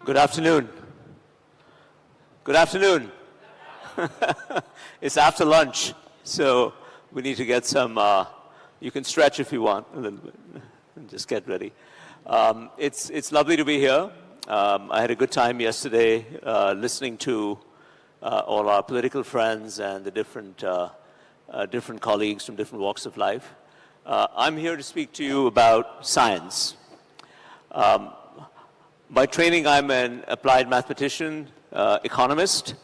Good afternoon. Good afternoon. It's after lunch, so we need to get some, you can stretch if you want a little bit and just get ready. It's lovely to be here. I had a good time yesterday listening to all our political friends and the different colleagues from different walks of life. I'm here to speak to you about science. By training, I'm an applied mathematician, economist,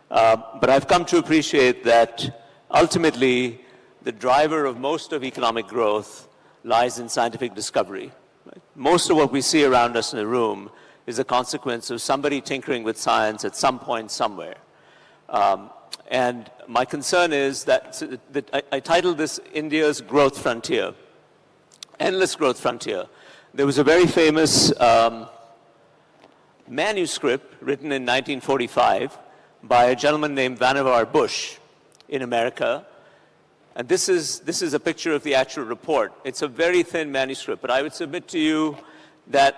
but I've come to appreciate that ultimately the driver of most of economic growth lies in scientific discovery. Right? Most of what we see around us in the room is a consequence of somebody tinkering with science at some point somewhere. And my concern is that I titled this India's Growth Frontier, Endless Growth Frontier. There was a very famous manuscript written in 1945 by a gentleman named Vannevar Bush in America. And this is a picture of the actual report. It's a very thin manuscript, but I would submit to you that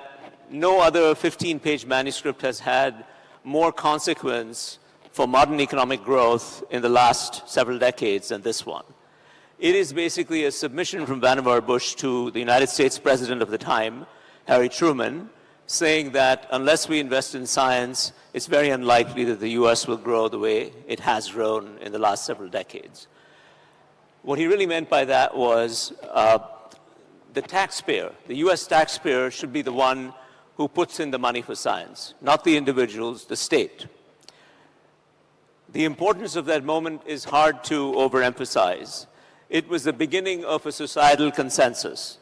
no other 15-page manuscript has had more consequence for modern economic growth in the last several decades than this one. It is basically a submission from Vannevar Bush to the United States President of the time, Harry Truman, saying that unless we invest in science, it's very unlikely that the US will grow the way it has grown in the last several decades. What he really meant by that was the taxpayer, the US taxpayer, should be the one who puts in the money for science, not the individuals, the state. The importance of that moment is hard to overemphasize. It was the beginning of a societal consensus.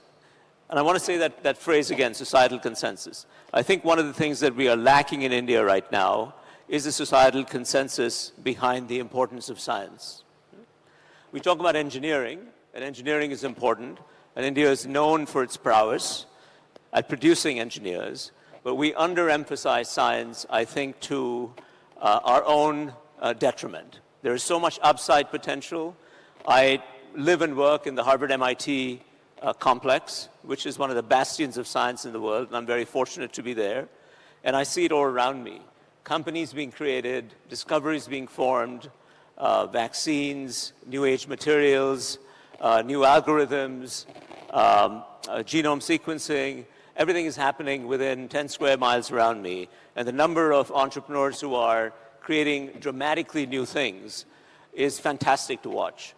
And I want to say that phrase again, societal consensus. I think one of the things that we are lacking in India right now is a societal consensus behind the importance of science. We talk about engineering, and engineering is important, and India is known for its prowess at producing engineers, but we underemphasize science, I think, to our own detriment. There is so much upside potential. I live and work in the Harvard-MIT complex, which is one of the bastions of science in the world, and I'm very fortunate to be there. And I see it all around me. Companies being created, discoveries being formed, vaccines, new age materials, new algorithms, genome sequencing. Everything is happening within 10 square miles around me. And the number of entrepreneurs who are creating dramatically new things is fantastic to watch.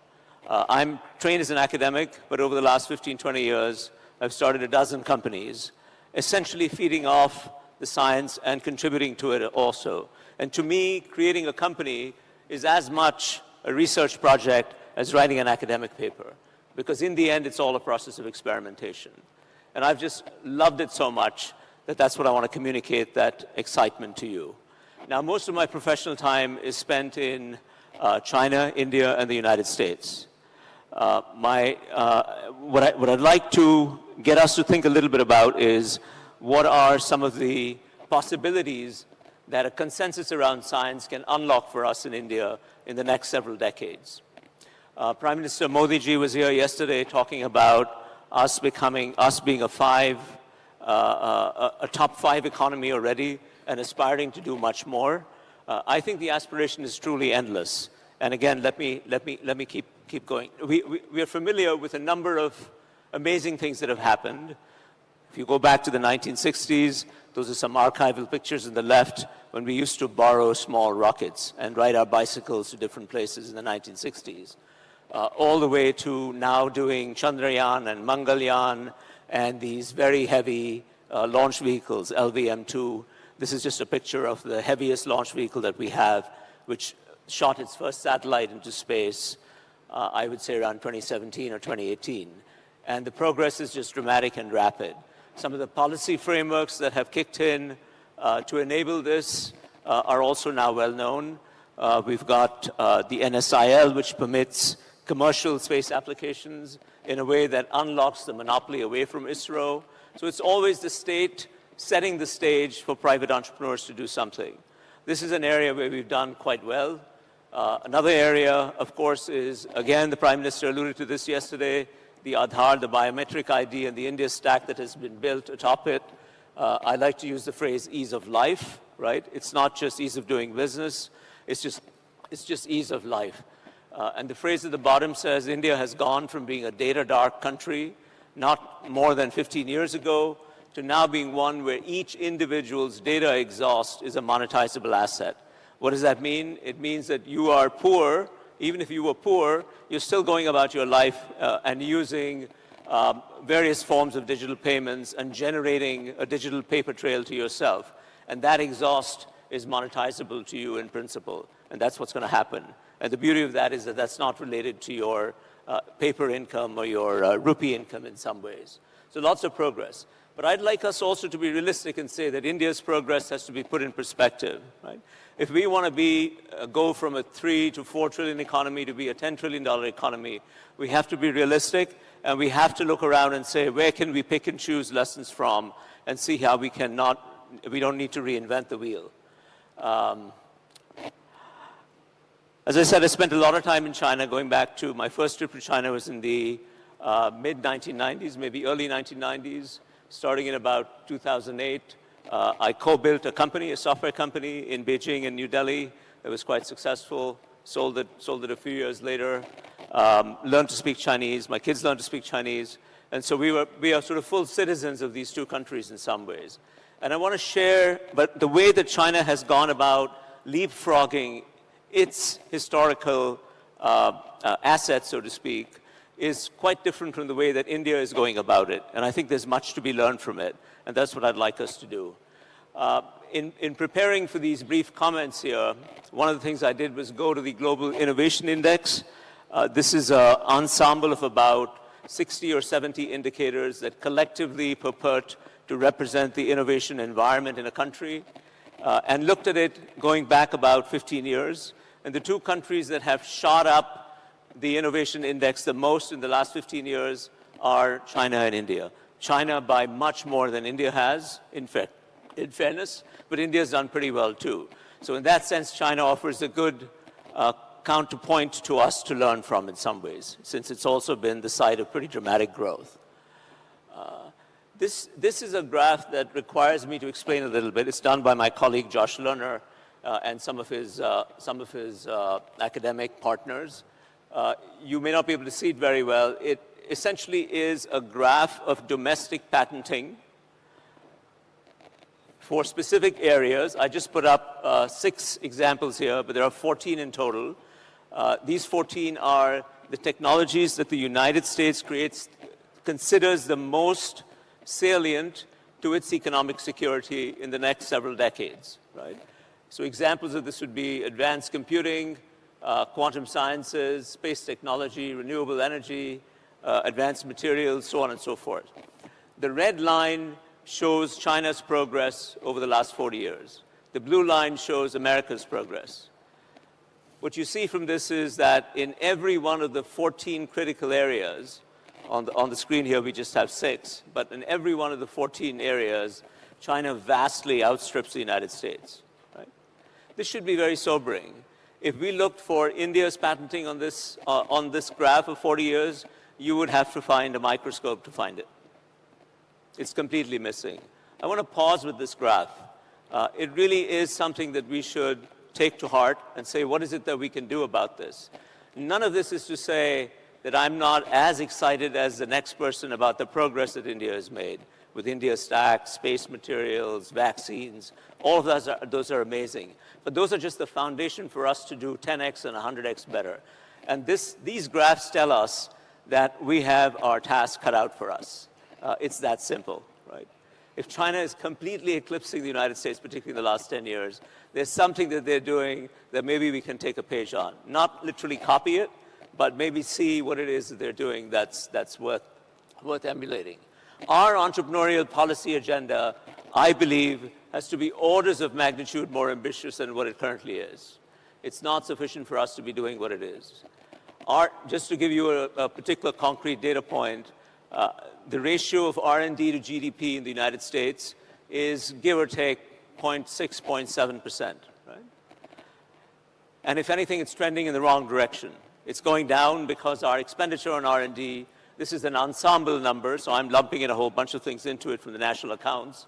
I'm trained as an academic, but over the last 15, 20 years, I've started a dozen companies, essentially feeding off the science and contributing to it also. And to me, creating a company is as much a research project as writing an academic paper, because in the end, it's all a process of experimentation. And I've just loved it so much that that's what I want to communicate, that excitement to you. Now, most of my professional time is spent in China, India, and the United States. What I'd like to get us to think a little bit about is what are some of the possibilities that a consensus around science can unlock for us in India in the next several decades. Prime Minister Modi ji was here yesterday talking about us being a top 5 economy already and aspiring to do much more. I think the aspiration is truly endless. And again, let me keep going. We are familiar with a number of amazing things that have happened. If you go back to the 1960s, those are some archival pictures on the left when we used to borrow small rockets and ride our bicycles to different places in the 1960s. All the way to now doing Chandrayaan and Mangalyaan and these very heavy launch vehicles, LVM-2. This is just a picture of the heaviest launch vehicle that we have, which shot its first satellite into space, I would say around 2017 or 2018. And the progress is just dramatic and rapid. Some of the policy frameworks that have kicked in to enable this are also now well known. We've got the NSIL, which permits commercial space applications in a way that unlocks the monopoly away from ISRO. So it's always the state setting the stage for private entrepreneurs to do something. This is an area where we've done quite well. Another area, of course, is, again, the Prime Minister alluded to this yesterday, the Aadhaar, the biometric ID, and the India stack that has been built atop it. I like to use the phrase ease of life, right? It's not just ease of doing business, it's just ease of life. And the phrase at the bottom says India has gone from being a data-dark country not more than 15 years ago to now being one where each individual's data exhaust is a monetizable asset. What does that mean? It means that you are poor. Even if you were poor, you're still going about your life and using various forms of digital payments and generating a digital paper trail to yourself. And that exhaust is monetizable to you in principle. And that's what's going to happen. And the beauty of that is that that's not related to your paper income or your rupee income in some ways. So lots of progress. But I'd like us also to be realistic and say that India's progress has to be put in perspective, right? If we want to go from a 3 to 4 trillion economy to be a $10 trillion economy, we have to be realistic and we have to look around and say, where can we pick and choose lessons from and see how we don't need to reinvent the wheel. As I said, I spent a lot of time in China, going back to my first trip to China was in the mid-1990s, maybe early 1990s, starting in about 2008. I co-built a company, a software company in Beijing and New Delhi that was quite successful, sold it a few years later, learned to speak Chinese, my kids learned to speak Chinese, and so we are sort of full citizens of these two countries in some ways. And I want to share, but the way that China has gone about leapfrogging its historical assets, so to speak, is quite different from the way that India is going about it. And I think there's much to be learned from it. And that's what I'd like us to do. In preparing for these brief comments here, one of the things I did was go to the Global Innovation Index. This is an ensemble of about 60 or 70 indicators that collectively purport to represent the innovation environment in a country, and looked at it going back about 15 years. And the two countries that have shot up the innovation index the most in the last 15 years are China and India. China by much more than India has, in fairness, but India's done pretty well too. So in that sense, China offers a good counterpoint to us to learn from in some ways, since it's also been the site of pretty dramatic growth. This is a graph that requires me to explain a little bit. It's done by my colleague Josh Lerner and some of his academic partners. You may not be able to see it very well. It essentially is a graph of domestic patenting for specific areas. I just put up 6 examples here, but there are 14 in total. These 14 are the technologies that the United States considers the most salient to its economic security in the next several decades, right? So examples of this would be advanced computing, quantum sciences, space technology, renewable energy, advanced materials, so on and so forth. The red line shows China's progress over the last 40 years. The blue line shows America's progress. What you see from this is that in every one of the 14 critical areas, on the screen here we just have 6, but in every one of the 14 areas, China vastly outstrips the United States. Right? This should be very sobering. If we looked for India's patenting on this graph of 40 years, you would have to find a microscope to find it. It's completely missing. I want to pause with this graph. It really is something that we should take to heart and say, what is it that we can do about this? None of this is to say that I'm not as excited as the next person about the progress that India has made with India Stack, space materials, vaccines. All of those are amazing. But those are just the foundation for us to do 10x and 100x better. And these graphs tell us that we have our task cut out for us. It's that simple, right? If China is completely eclipsing the United States, particularly in the last 10 years, there's something that they're doing that maybe we can take a page on. Not literally copy it, but maybe see what it is that they're doing that's worth emulating. Our entrepreneurial policy agenda, I believe, has to be orders of magnitude more ambitious than what it currently is. It's not sufficient for us to be doing what it is. Just to give you a particular concrete data point, the ratio of R&D to GDP in the United States is, give or take, 0.6, 0.7%. Right? And if anything, it's trending in the wrong direction. It's going down because our expenditure on R&D, this is an ensemble number, so I'm lumping in a whole bunch of things into it from the national accounts.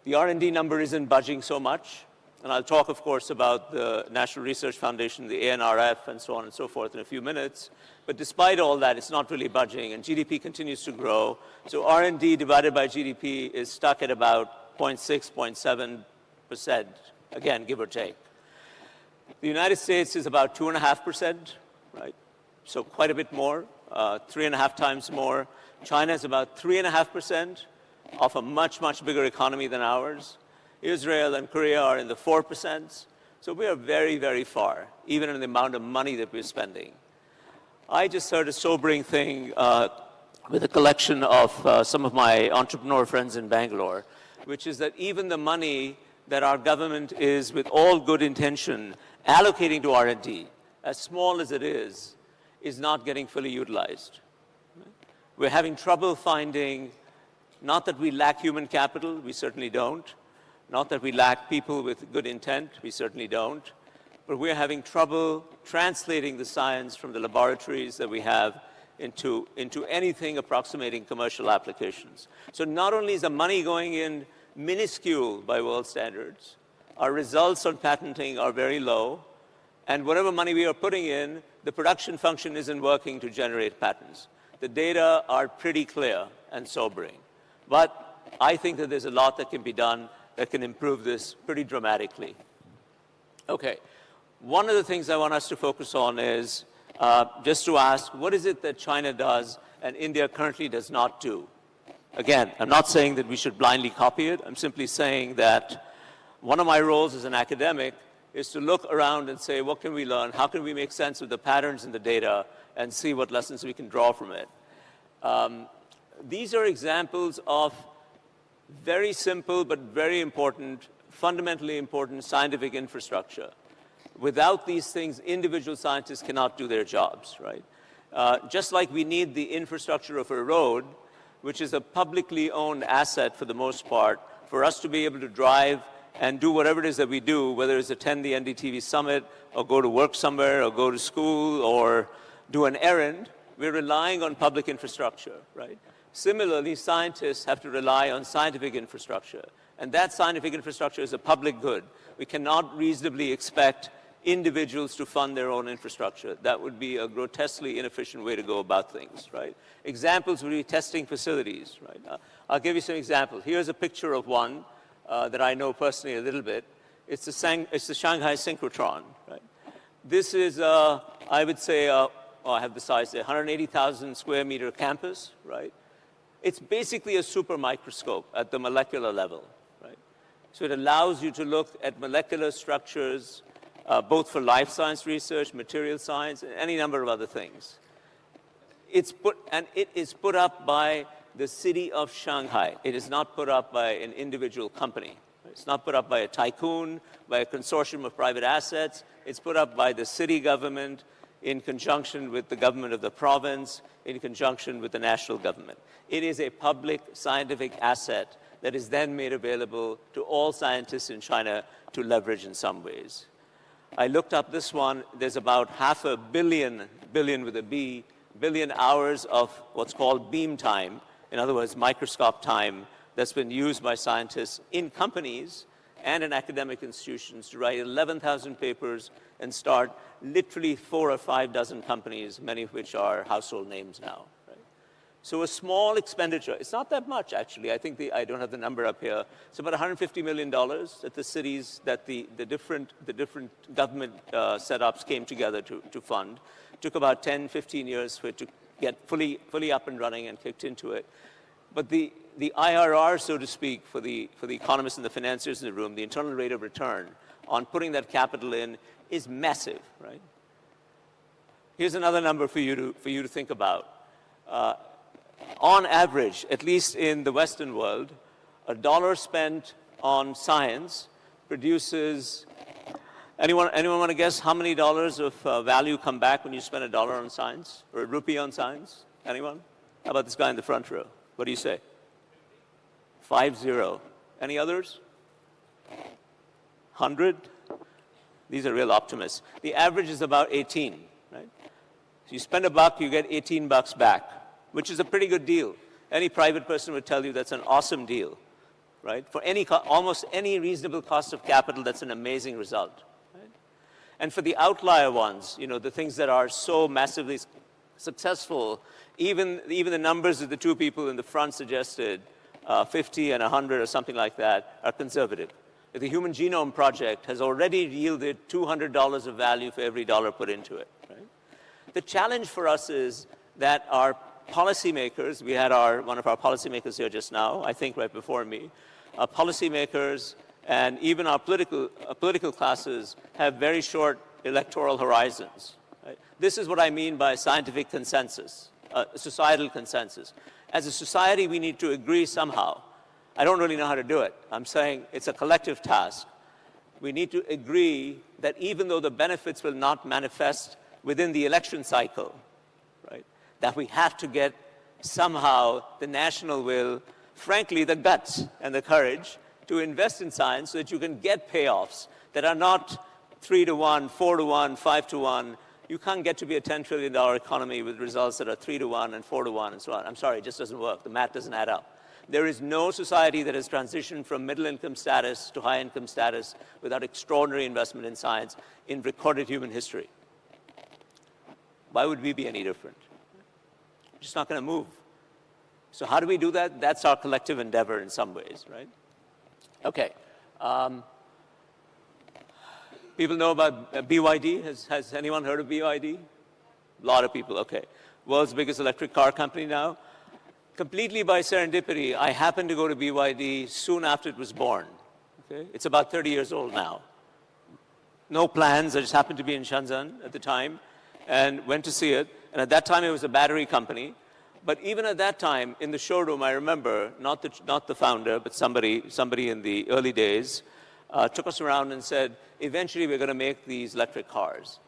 The R&D number isn't budging so much. And I'll talk, of course, about the National Research Foundation, the ANRF, and so on and so forth in a few minutes. But despite all that, it's not really budging, and GDP continues to grow. So R&D divided by GDP is stuck at about 0.6, 0.7%, again, give or take. The United States is about 2.5%, right? So quite a bit more, 3.5 times more. China is about 3.5% of a much, much bigger economy than ours. Israel and Korea are in the 4%. So we are very, very far, even in the amount of money that we're spending. I just heard a sobering thing with a collection of some of my entrepreneur friends in Bangalore, which is that even the money that our government is, with all good intention, allocating to R&D, as small as it is not getting fully utilized. We're having trouble finding, not that we lack human capital, we certainly don't. Not that we lack people with good intent, we certainly don't. But we're having trouble translating the science from the laboratories that we have into anything approximating commercial applications. So not only is the money going in minuscule by world standards, our results on patenting are very low, and whatever money we are putting in, the production function isn't working to generate patents. The data are pretty clear and sobering. But I think that there's a lot that can be done that can improve this pretty dramatically. Okay, one of the things I want us to focus on is just to ask, what is it that China does and India currently does not do? Again, I'm not saying that we should blindly copy it. I'm simply saying that one of my roles as an academic is to look around and say, what can we learn? How can we make sense of the patterns in the data and see what lessons we can draw from it? These are examples of very simple but very important, fundamentally important scientific infrastructure. Without these things, individual scientists cannot do their jobs, right? Just like we need the infrastructure of a road, which is a publicly owned asset for the most part, for us to be able to drive and do whatever it is that we do, whether it's attend the NDTV summit or go to work somewhere or go to school or do an errand, we're relying on public infrastructure, right? Similarly, scientists have to rely on scientific infrastructure, and that scientific infrastructure is a public good. We cannot reasonably expect individuals to fund their own infrastructure. That would be a grotesquely inefficient way to go about things, right? Examples would be testing facilities, right? I'll give you some examples. Here's a picture of one that I know personally a little bit. It's the Shanghai synchrotron, right? This is, I would say, I have the size there, 180,000 square meter campus, right? It's basically a super microscope at the molecular level, right? So it allows you to look at molecular structures, both for life science research, material science, and any number of other things. It is put up by the city of Shanghai. It is not put up by an individual company. It's not put up by a tycoon, by a consortium of private assets. It's put up by the city government in conjunction with the government of the province, in conjunction with the national government. It is a public scientific asset that is then made available to all scientists in China to leverage in some ways. I looked up this one. There's about 500 million, billion with a B, billion hours of what's called beam time, in other words, microscope time, that's been used by scientists in companies and in academic institutions to write 11,000 papers and start literally 4 or 5 dozen companies, many of which are household names now. Right? So a small expenditure, it's not that much actually. I think I don't have the number up here. It's about $150 million that the cities, that the different government setups came together to fund. It took about 10, 15 years for it to get fully up and running and kicked into it. But the IRR, so to speak, for the economists and the financiers in the room, the internal rate of return on putting that capital in is massive, right? Here's another number for you to think about. On average, at least in the Western world, $1 spent on science produces. Anyone want to guess how many dollars of value come back when you spend $1 on science or a rupee on science? Anyone? How about this guy in the front row? What do you say? 50. Any others? 100? These are real optimists. The average is about 18, right? So you spend $1, you get 18 bucks back, which is a pretty good deal. Any private person would tell you that's an awesome deal, right? For almost any reasonable cost of capital, that's an amazing result, right? And for the outlier ones, the things that are so massively successful, even the numbers that the two people in the front suggested, 50 and 100 or something like that, are conservative. The Human Genome Project has already yielded $200 of value for every dollar put into it, right? The challenge for us is that our policymakers, we had one of our policymakers here just now, I think right before me, our policymakers and even our political classes have very short electoral horizons. Right? This is what I mean by scientific consensus, societal consensus. As a society, we need to agree somehow. I don't really know how to do it. I'm saying it's a collective task. We need to agree that even though the benefits will not manifest within the election cycle, right, that we have to get somehow the national will, frankly, the guts and the courage to invest in science so that you can get payoffs that are not 3-to-1, 4-to-1, 5-to-1. You can't get to be a $10 trillion economy with results that are 3-to-1 and 4-to-1 and so on. I'm sorry, it just doesn't work. The math doesn't add up. There is no society that has transitioned from middle-income status to high-income status without extraordinary investment in science in recorded human history. Why would we be any different? We're just not going to move. So how do we do that? That's our collective endeavor in some ways, right? Okay. People know about BYD. Has anyone heard of BYD? A lot of people, okay. World's biggest electric car company now. Completely by serendipity, I happened to go to BYD soon after it was born. Okay? It's about 30 years old now. No plans, I just happened to be in Shenzhen at the time and went to see it. And at that time, it was a battery company. But even at that time, in the showroom, I remember, not the founder, but somebody in the early days, took us around and said, eventually we're going to make these electric cars.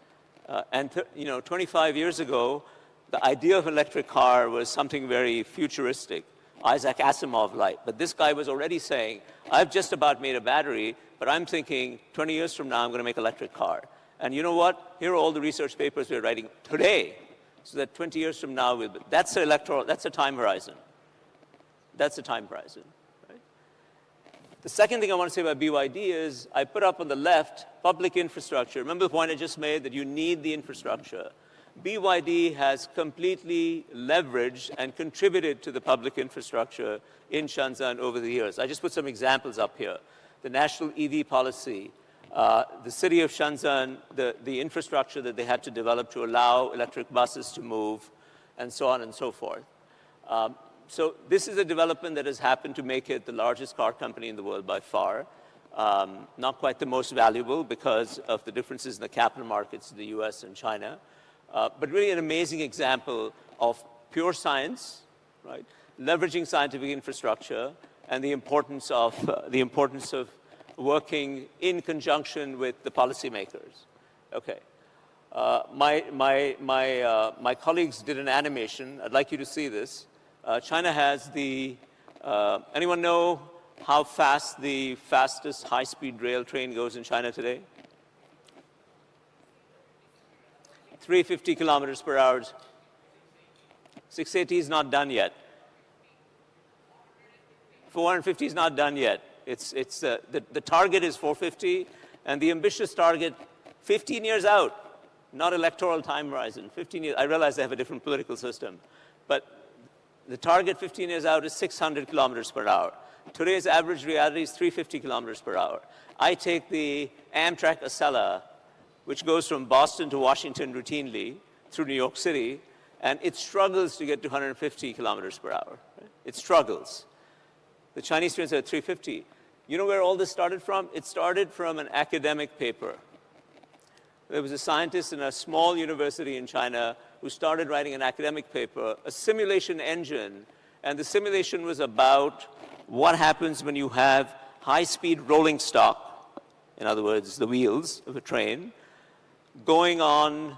25 years ago, the idea of an electric car was something very futuristic, Isaac Asimov-like. But this guy was already saying, I've just about made a battery, but I'm thinking 20 years from now, I'm going to make an electric car. And you know what? Here are all the research papers we're writing today, so that 20 years from now, that's a time horizon. That's a time horizon. Right? The second thing I want to say about BYD is, I put up on the left, public infrastructure. Remember the point I just made, that you need the infrastructure. BYD has completely leveraged and contributed to the public infrastructure in Shenzhen over the years. I just put some examples up here. The national EV policy, the city of Shenzhen, the infrastructure that they had to develop to allow electric buses to move, and so on and so forth. So this is a development that has happened to make it the largest car company in the world by far. Not quite the most valuable because of the differences in the capital markets in the US and China. But really an amazing example of pure science, right? Leveraging scientific infrastructure and the importance of working in conjunction with the policymakers. Okay. My colleagues did an animation. I'd like you to see this. China has anyone know how fast the fastest high-speed rail train goes in China today? 350 kilometers per hour. 680 is not done yet. 450 is not done yet. The target is 450, and the ambitious target, 15 years out, not electoral time horizon, 15 years. I realize they have a different political system, but the target 15 years out is 600 kilometers per hour. Today's average reality is 350 kilometers per hour. I take the Amtrak Acela, which goes from Boston to Washington routinely through New York City, and it struggles to get to 150 kilometers per hour. Right? It struggles. The Chinese trains are at 350. You know where all this started from? It started from an academic paper. There was a scientist in a small university in China who started writing an academic paper, a simulation engine, and the simulation was about what happens when you have high-speed rolling stock, in other words, the wheels of a train, going on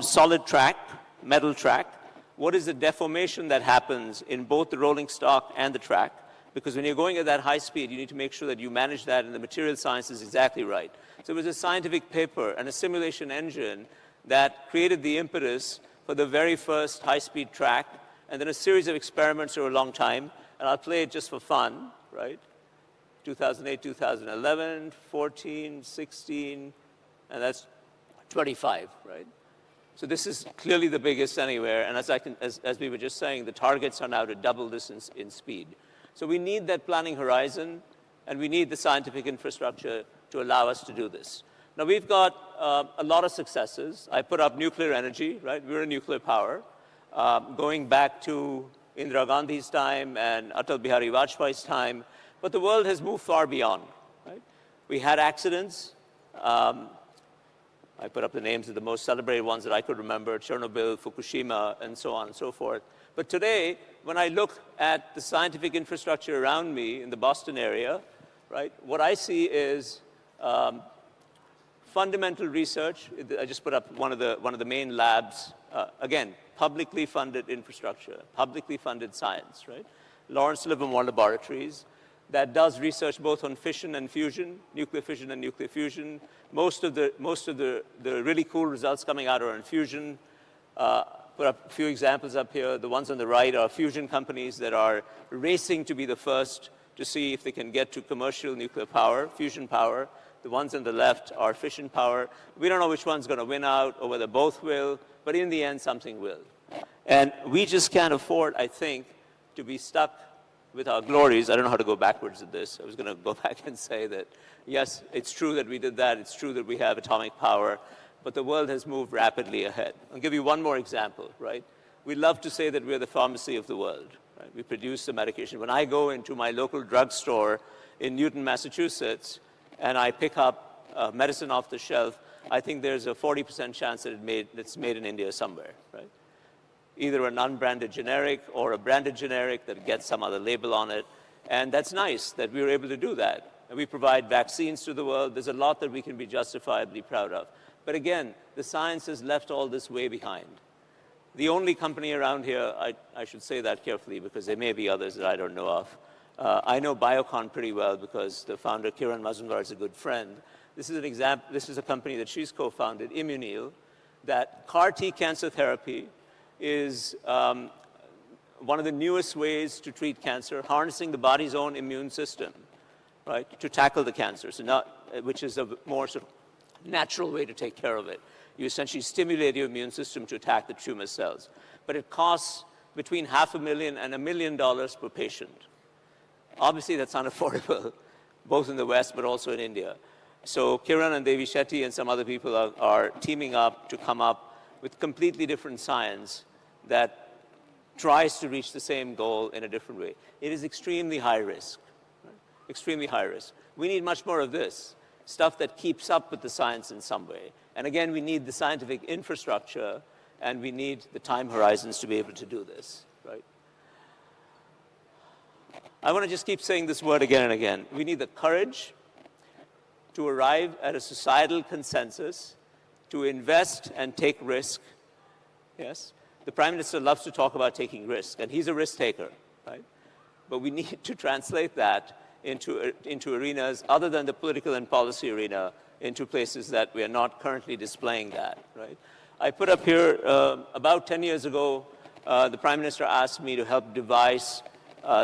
solid track, metal track. What is the deformation that happens in both the rolling stock and the track? Because when you're going at that high speed, you need to make sure that you manage that and the material science is exactly right. So it was a scientific paper and a simulation engine that created the impetus for the very first high-speed track, and then a series of experiments over a long time. And I'll play it just for fun, right? 2008, 2011, 14, 16, and that's 25, right? So this is clearly the biggest anywhere. And as we were just saying, the targets are now to double this in speed. So we need that planning horizon, and we need the scientific infrastructure to allow us to do this. Now, we've got a lot of successes. I put up nuclear energy, right? We're a nuclear power. Going back to Indira Gandhi's time and Atal Bihari Vajpayee's time, but the world has moved far beyond, right? We had accidents. I put up the names of the most celebrated ones that I could remember, Chernobyl, Fukushima, and so on and so forth. But today, when I look at the scientific infrastructure around me in the Boston area, right, what I see is fundamental research. I just put up one of the main labs, again, publicly funded infrastructure, publicly funded science, right? Lawrence Livermore Laboratories that does research both on fission and fusion, nuclear fission and nuclear fusion. Most of the really cool results coming out are on fusion. Put up a few examples up here. The ones on the right are fusion companies that are racing to be the first to see if they can get to commercial nuclear power, fusion power. The ones on the left are fission power. We don't know which one's going to win out or whether both will, but in the end, something will. And we just can't afford, I think, to be stuck with our glories. I don't know how to go backwards at this. I was going to go back and say that, yes, it's true that we did that. It's true that we have atomic power, but the world has moved rapidly ahead. I'll give you one more example, right? We love to say that we're the pharmacy of the world, right? We produce the medication. When I go into my local drugstore in Newton, Massachusetts, and I pick up medicine off the shelf, I think there's a 40% chance that it's made in India somewhere, right? Either an unbranded generic or a branded generic that gets some other label on it. And that's nice that we were able to do that. And we provide vaccines to the world. There's a lot that we can be justifiably proud of. But again, the science has left all this way behind. The only company around here, I should say that carefully because there may be others that I don't know of. I know Biocon pretty well because the founder, Kiran Mazumdar, is a good friend. This is an example. This is a company that she's co-founded, Immunil, that CAR T cancer therapy is one of the newest ways to treat cancer, harnessing the body's own immune system, right, to tackle the cancer, which is a more sort of natural way to take care of it. You essentially stimulate your immune system to attack the tumor cells. But it costs between $500,000 and $1 million per patient. Obviously, that's unaffordable, both in the West but also in India. So Kiran and Devi Shetty and some other people are teaming up to come up with completely different science that tries to reach the same goal in a different way. It is extremely high risk, right? Extremely high risk. We need much more of this, stuff that keeps up with the science in some way. And again, we need the scientific infrastructure, and we need the time horizons to be able to do this, right? I want to just keep saying this word again and again. We need the courage to arrive at a societal consensus, to invest and take risk. Yes? The Prime Minister loves to talk about taking risk, and he's a risk taker, right? But we need to translate that into arenas other than the political and policy arena, into places that we are not currently displaying that, right? I put up here, about 10 years ago, the Prime Minister asked me to help devise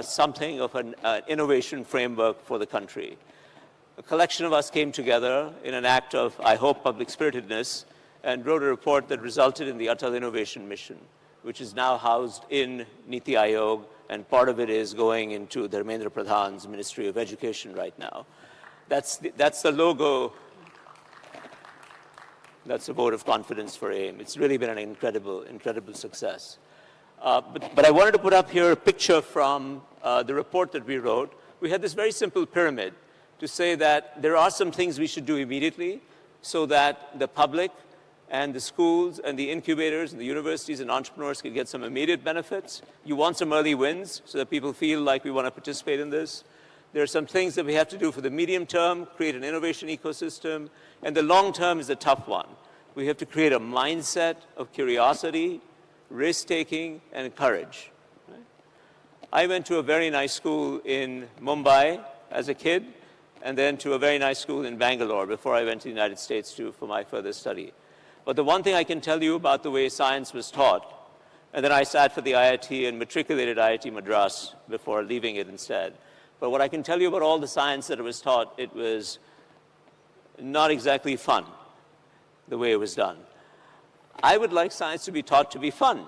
something of an innovation framework for the country. A collection of us came together in an act of, I hope, public spiritedness and wrote a report that resulted in the Atal Innovation Mission, which is now housed in Niti Aayog, and part of it is going into Dharmendra Pradhan's Ministry of Education right now. That's the logo. That's a vote of confidence for AIM. It's really been an incredible, incredible success. But I wanted to put up here a picture from the report that we wrote. We had this very simple pyramid to say that there are some things we should do immediately so that the public and the schools and the incubators and the universities and entrepreneurs can get some immediate benefits. You want some early wins so that people feel like we want to participate in this. There are some things that we have to do for the medium term, create an innovation ecosystem, and the long term is a tough one. We have to create a mindset of curiosity, risk-taking, and courage. Right? I went to a very nice school in Mumbai as a kid, and then to a very nice school in Bangalore before I went to the United States for my further study. But the one thing I can tell you about the way science was taught, and then I sat for the IIT and matriculated IIT Madras before leaving it instead. But what I can tell you about all the science that it was taught, it was not exactly fun, the way it was done. I would like science to be taught to be fun.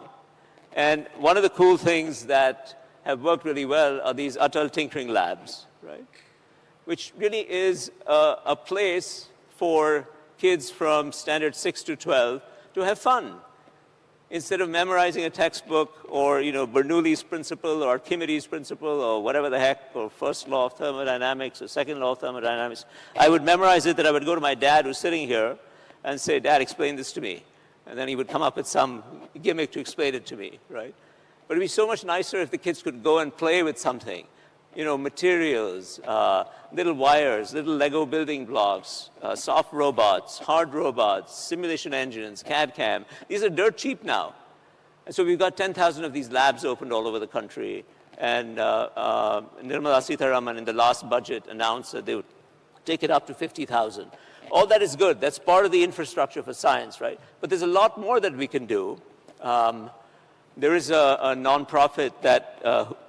And one of the cool things that have worked really well are these Atal Tinkering Labs, right? Which really is a place for kids from standard 6 to 12 to have fun. Instead of memorizing a textbook or, Bernoulli's principle or Archimedes' principle or whatever the heck, or first law of thermodynamics or second law of thermodynamics, I would memorize it, that I would go to my dad who's sitting here and say, Dad, explain this to me. And then he would come up with some gimmick to explain it to me, right? But it'd be so much nicer if the kids could go and play with something. Materials, little wires, little Lego building blocks, soft robots, hard robots, simulation engines, CAD/CAM. These are dirt cheap now. And so we've got 10,000 of these labs opened all over the country. And Nirmala Sitharaman in the last budget announced that they would take it up to 50,000. All that is good. That's part of the infrastructure for science, right? But there's a lot more that we can do. There is a nonprofit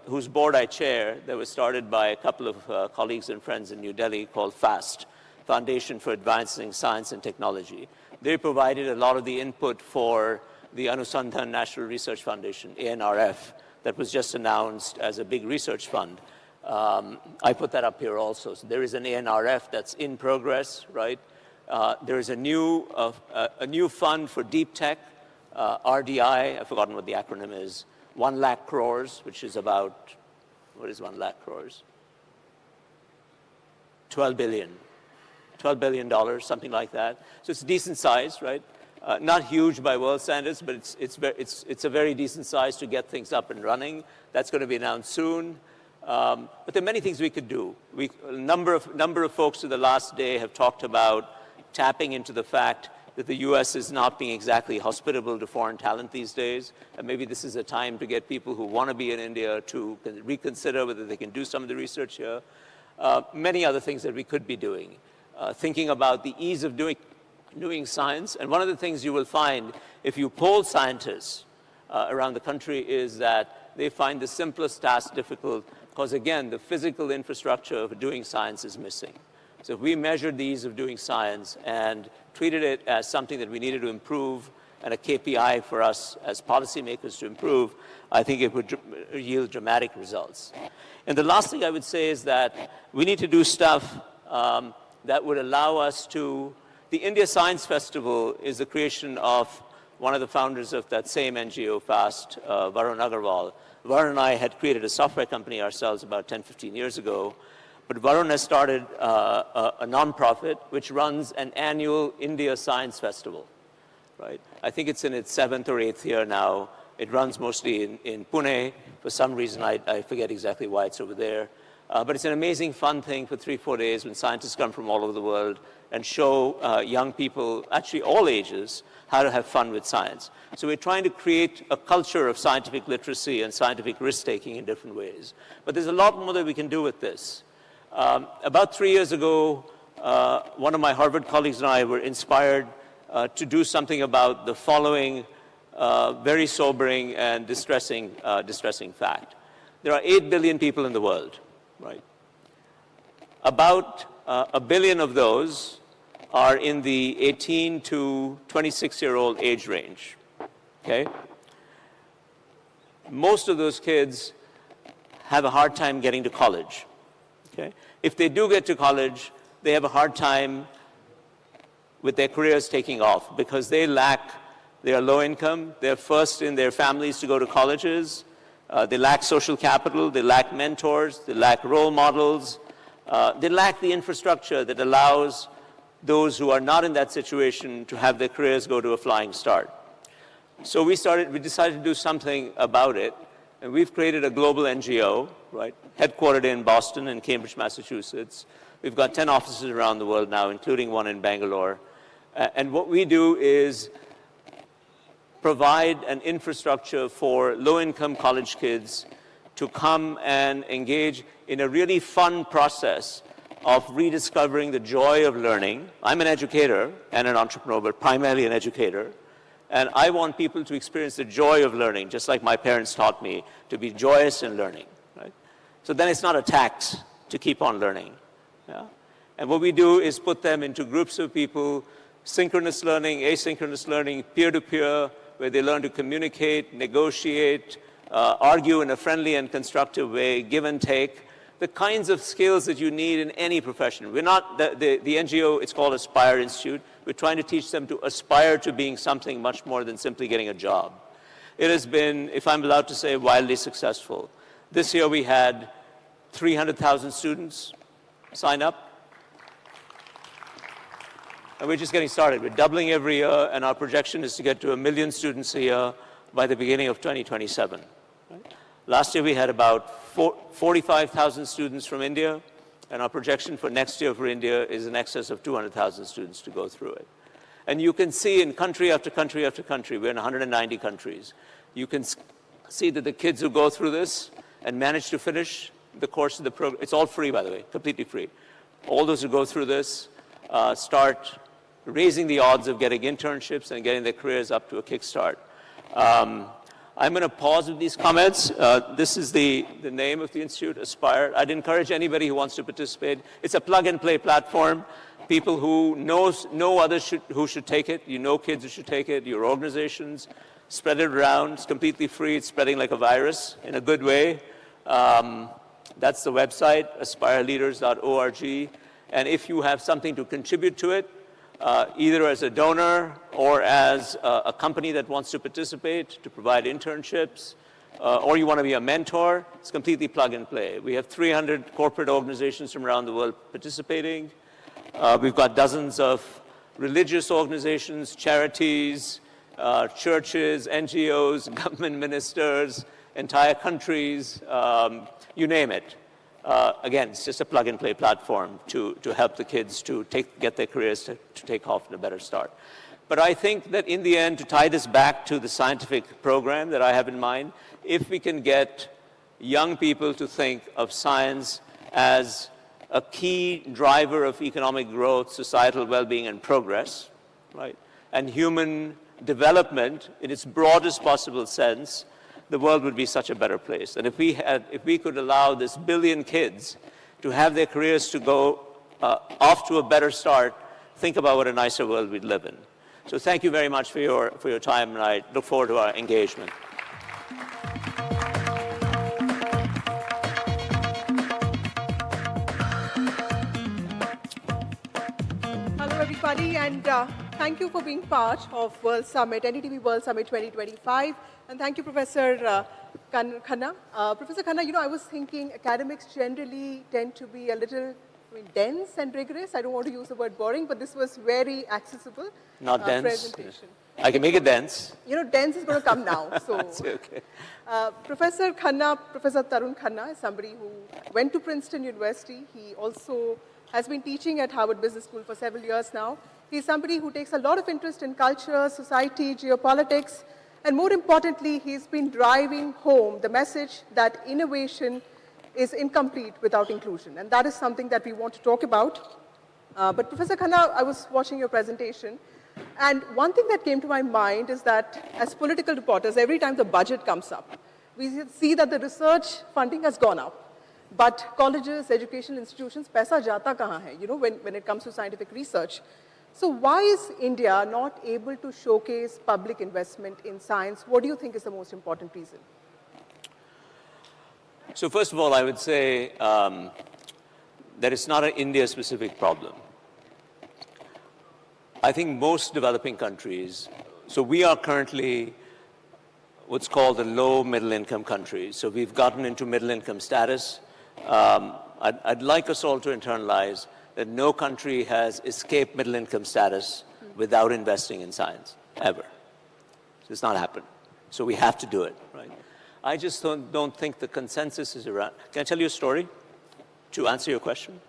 whose board I chair that was started by a couple of colleagues and friends in New Delhi called FAST, Foundation for Advancing Science and Technology. They provided a lot of the input for the Anusandhan National Research Foundation, ANRF, that was just announced as a big research fund. I put that up here also. So there is an ANRF that's in progress, right? There is a new fund for deep tech. RDI, I've forgotten what the acronym is, 1 lakh crores, which is about, what is 1 lakh crores? $12 billion, something like that. So it's decent size, right? Not huge by world standards, but it's a very decent size to get things up and running. That's going to be announced soon. But there are many things we could do. A number of folks in the last day have talked about tapping into the fact that the US is not being exactly hospitable to foreign talent these days. And maybe this is a time to get people who want to be in India to reconsider whether they can do some of the research here. Many other things that we could be doing. Thinking about the ease of doing science. And one of the things you will find if you poll scientists around the country is that they find the simplest task difficult because, again, the physical infrastructure of doing science is missing. So if we measured the ease of doing science and treated it as something that we needed to improve and a KPI for us as policymakers to improve, I think it would yield dramatic results. And the last thing I would say is that we need to do stuff that would allow us to... The India Science Festival is the creation of one of the founders of that same NGO, FAST, Varun Agarwal. Varun and I had created a software company ourselves about 10, 15 years ago. But Varun has started a nonprofit which runs an annual India Science Festival, right? I think it's in its 7th or 8th year now. It runs mostly in Pune. For some reason, I forget exactly why it's over there. But it's an amazing fun thing for 3-4 days when scientists come from all over the world and show young people, actually all ages, how to have fun with science. So we're trying to create a culture of scientific literacy and scientific risk-taking in different ways. But there's a lot more that we can do with this. About 3 years ago, one of my Harvard colleagues and I were inspired to do something about the following very sobering and distressing fact. There are 8 billion people in the world, right? About 1 billion of those are in the 18 to 26-year-old age range, okay? Most of those kids have a hard time getting to college. Okay? If they do get to college, they have a hard time with their careers taking off because they are low income, they're first in their families to go to colleges, they lack social capital, they lack mentors, they lack role models, they lack the infrastructure that allows those who are not in that situation to have their careers go to a flying start. So we decided to do something about it. And we've created a global NGO, right, headquartered in Boston and Cambridge, Massachusetts. We've got 10 offices around the world now, including one in Bangalore. And what we do is provide an infrastructure for low-income college kids to come and engage in a really fun process of rediscovering the joy of learning. I'm an educator and an entrepreneur, but primarily an educator. And I want people to experience the joy of learning, just like my parents taught me to be joyous in learning. Right? So then it's not a tax to keep on learning. Yeah? And what we do is put them into groups of people, synchronous learning, asynchronous learning, peer-to-peer, where they learn to communicate, negotiate, argue in a friendly and constructive way, give and take, the kinds of skills that you need in any profession. We're not, the NGO, it's called Aspire Institute. We're trying to teach them to aspire to being something much more than simply getting a job. It has been, if I'm allowed to say, wildly successful. This year we had 300,000 students sign up. And we're just getting started. We're doubling every year, and our projection is to get to 1 million students a year by the beginning of 2027. Right? Last year we had about 45,000 students from India, and our projection for next year for India is in excess of 200,000 students to go through it. And you can see in country after country after country, we're in 190 countries, you can see that the kids who go through this and manage to finish the course of the program, it's all free, by the way, completely free. All those who go through this start raising the odds of getting internships and getting their careers up to a kickstart. I'm going to pause with these comments. This is the name of the institute, Aspire. I'd encourage anybody who wants to participate. It's a plug-and-play platform. People who know others who should take it. You know kids who should take it. Your organizations. Spread it around. It's completely free. It's spreading like a virus in a good way. That's the website, aspireleaders.org. And if you have something to contribute to it, either as a donor or as a company that wants to participate to provide internships, or you want to be a mentor, it's completely plug and play. We have 300 corporate organizations from around the world participating. We've got dozens of religious organizations, charities, churches, NGOs, government ministers, entire countries, you name it. Again, it's just a plug-and-play platform to help the kids to get their careers to take off in a better start. But I think that in the end, to tie this back to the scientific program that I have in mind, if we can get young people to think of science as a key driver of economic growth, societal well-being, and progress, right, and human development in its broadest possible sense, the world would be such a better place. And if we could allow this billion kids to have their careers to go off to a better start, think about what a nicer world we'd live in. So thank you very much for your time, and I look forward to our engagement. Hello, everybody, and thank you for being part of World Summit, NDTV World Summit 2025. And thank you, Professor Khanna. Professor Khanna, you know, I was thinking academics generally tend to be a little dense and rigorous. I don't want to use the word boring, but this was very accessible. Not dense. Presentation. I can make it dense. You know, dense is going to come now. So, okay. Professor Khanna, Professor Tarun Khanna is somebody who went to Princeton University. He also has been teaching at Harvard Business School for several years now. He's somebody who takes a lot of interest in culture, society, geopolitics, and more importantly, he's been driving home the message that innovation is incomplete without inclusion. And that is something that we want to talk about. But Professor Khanna, I was watching your presentation, and one thing that came to my mind is that as political reporters, every time the budget comes up, we see that the research funding has gone up. But colleges, educational institutions, paisa jata kahan hai, you know, when it comes to scientific research. So why is India not able to showcase public investment in science? What do you think is the most important reason? So first of all, I would say that it's not an India-specific problem. I think most developing countries, so we are currently what's called the low middle-income countries. So we've gotten into middle-income status. I'd like us all to internalize that no country has escaped middle-income status without investing in science, ever. It's not happened. So we have to do it, right? I just don't think the consensus is around. Can I tell you a story to answer your question?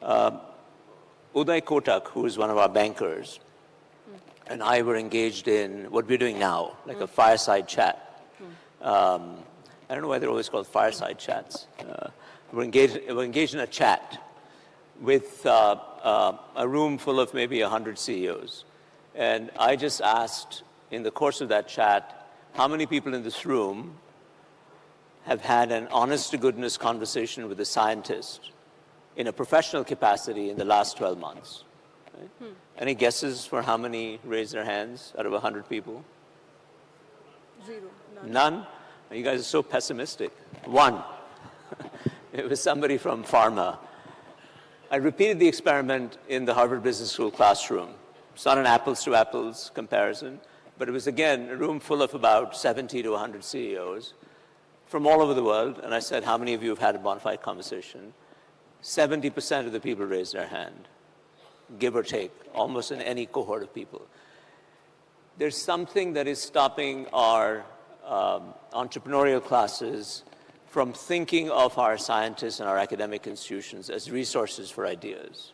Uday Kotak, who is one of our bankers, and I were engaged in what we're doing now, like a fireside chat. I don't know why they're always called fireside chats. We're engaged in a chat with a room full of maybe 100 CEOs. And I just asked in the course of that chat, how many people in this room have had an honest-to-goodness conversation with a scientist in a professional capacity in the last 12 months? Right? Any guesses for how many raised their hands out of 100 people? Zero. None? You guys are so pessimistic. One. It was somebody from pharma. I repeated the experiment in the Harvard Business School classroom. It's not an apples-to-apples comparison, but it was, again, a room full of about 70 to 100 CEOs from all over the world. And I said, how many of you have had a bona fide conversation? 70% of the people raised their hand, give or take, almost in any cohort of people. There's something that is stopping our entrepreneurial classes from thinking of our scientists and our academic institutions as resources for ideas.